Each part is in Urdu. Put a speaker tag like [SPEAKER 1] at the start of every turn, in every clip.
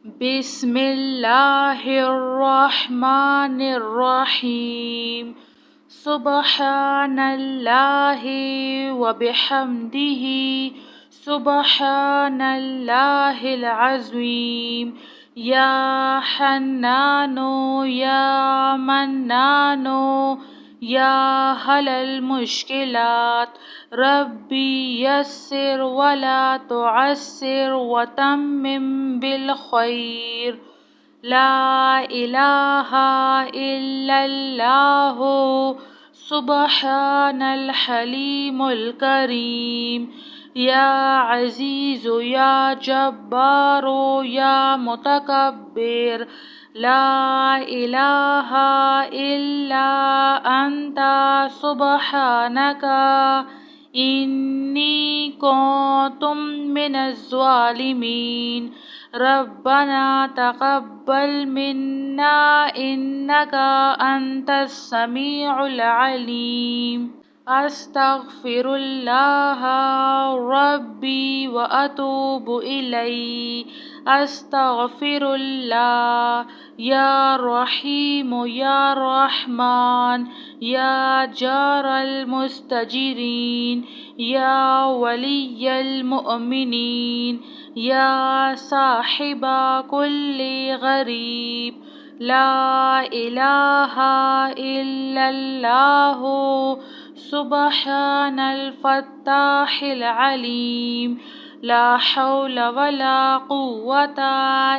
[SPEAKER 1] بسم اللہ الرحمن الرحیم سبحان اللہ وبحمدہ سبحان اللہ العظیم یا حنان یا منان یا حل المشکلات ربی یسر ولا تعسر وتمم بالخیر لا الہ الا اللہ سبحان الحلیم الکریم یا عزیز یا جبار یا متکبر لا الہ الا انت سبحانک انی کنت من الظالمین ربنا تقبل منا انک انت السمیع العلیم استغفر اللہ ربی واتوب الیہ استغفر اللہ یا رحیم یا رحمان یا جار المستجرین یا ولی المؤمنین یا صاحب کل غریب لا الہ الا اللہ سبحان الفتاح العلیم لا حول ولا قوة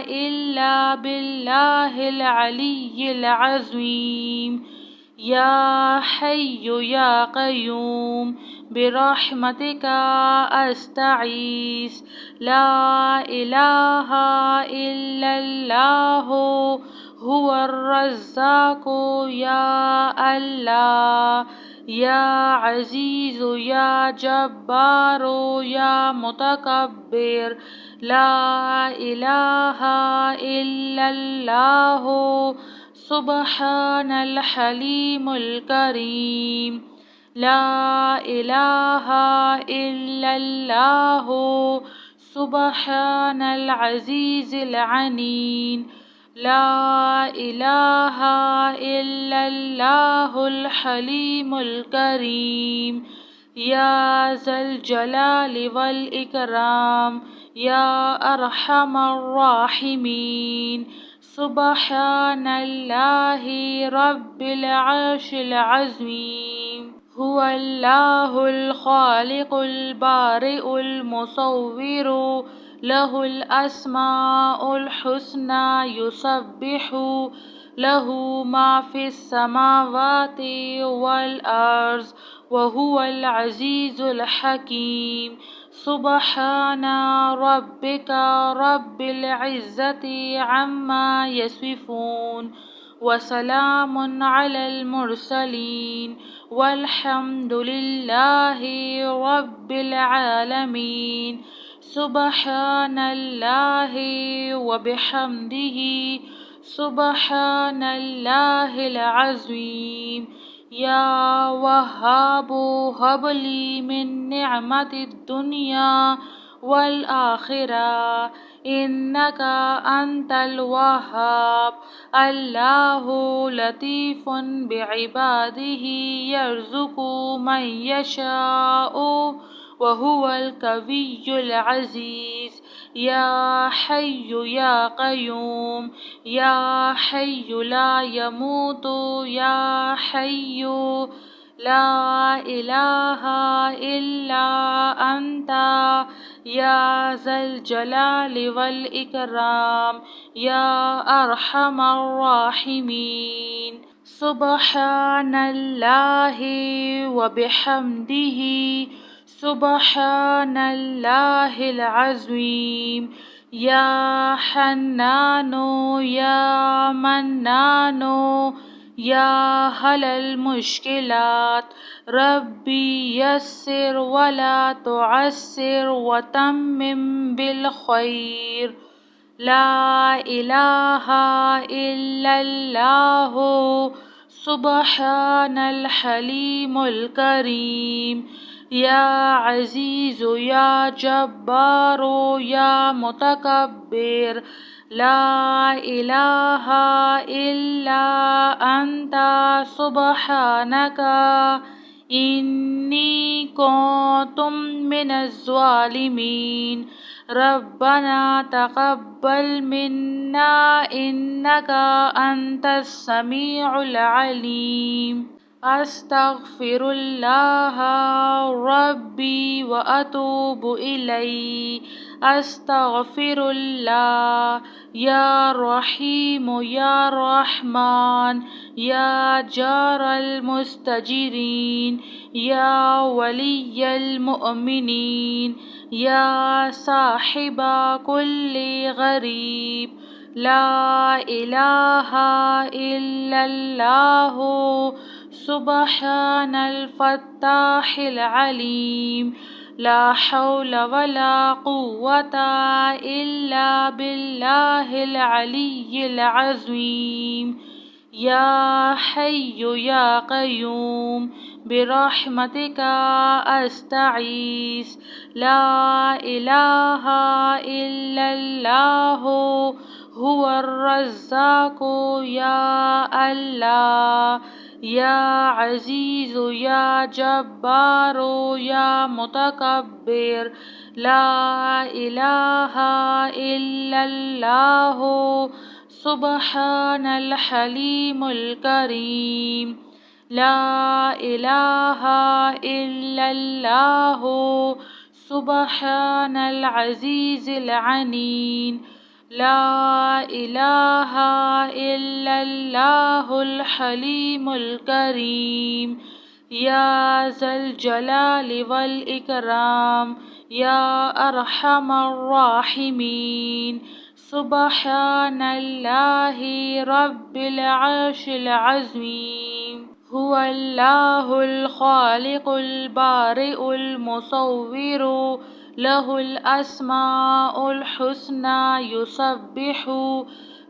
[SPEAKER 1] إلا بالله العلي العظيم يا حي يا قيوم برحمتك أستغيث لا إله إلا الله هو الرزاق يا الله یا عزیز یا جبار یا متکبر لا الہ الا اللہ سبحان الحلیم الکریم لا الہ الا اللہ سبحان العزیز العنین لا الہ الا اللہ الحلیم الکریم یا ذا الجلال والاکرام یا ارحم الراحمین سبحان اللہ رب العرش العظیم هو اللہ الخالق البارئ المصور له الأسماء الحسنى يسبح له ما في السماوات والأرض وهو العزيز الحكيم سبحان ربك رب العزة عما يصفون وسلام على المرسلين والحمد لله رب العالمين سبحان اللہ وبحمدہ سبحان اللہ العظیم یا وہاب ہب لی من نعمت الدنیا والآخرہ انک انت الوہاب اللہ لطیف بعبادہ یرزق من یشاء وهو القوی العزیز یا حی یا قیوم یا حی لا یموت یا حی لا الہ الا انت یا ذا الجلال والاکرام یا ارحم الراحمین سبحان اللہ وبحمدہ سبحان اللہ العظیم یا حنان یا منان یا حل المشکلات ربی یسر ولا تعسر وتمم بالخیر لا الہ الا اللہ سبحان الحلیم الکریم یا عزیز یا جبار یا متکبر لا إله إلا أنت سبحانك إني كنت من الظالمين ربنا تقبل منا إنك أنت السميع العليم أستغفر الله ربي وأتوب إليه أستغفر الله يا رحيم يا رحمن يا جار المستجيرين يا ولي المؤمنين يا صاحب كل غريب لا إله إلا الله سبحان الفتاح العليم لا حول ولا قوة إلا بالله العلي العظيم يا حي يا قيوم برحمتك أستغيث لا إله إلا الله هو الرزاق يا الله يا عزيز يا جبار يا متكبر لا إله إلا الله سبحان الحليم الكريم لا إله إلا الله سبحان العزيز العنين لا إله إلا الله الحليم الكريم يا ذا الجلال والإكرام يا أرحم الراحمين سبحان الله رب العرش العظيم هو الله الخالق البارئ المصور له الأسماء الحسنى يسبح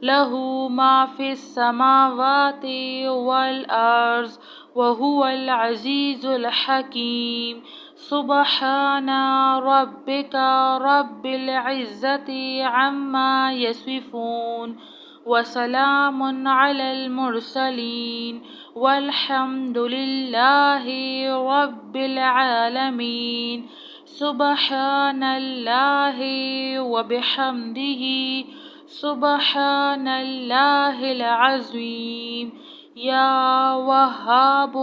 [SPEAKER 1] له ما في السماوات والأرض وهو العزيز الحكيم سبحان ربك رب العزة عما يصفون وسلام على المرسلين والحمد لله رب العالمين سبحان الله وبحمده سبحان الله العظيم يا وهاب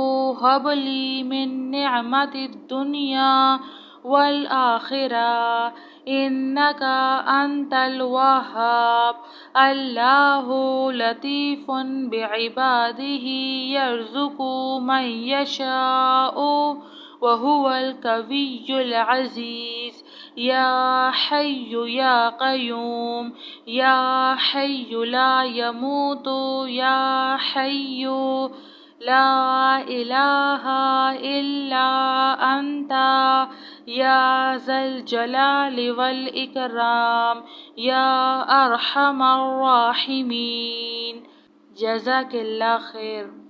[SPEAKER 1] هب لي من نعمة الدنيا والآخرة إنك أنت الوهاب الله لطيف بعباده يرزق من يشاء وهو القوي العزيز يا حي يا قيوم يا حي لا يموت يا حي لا إله إلا أنت يا ذا الجلال والإكرام يا أرحم الراحمين جزاك الله خير.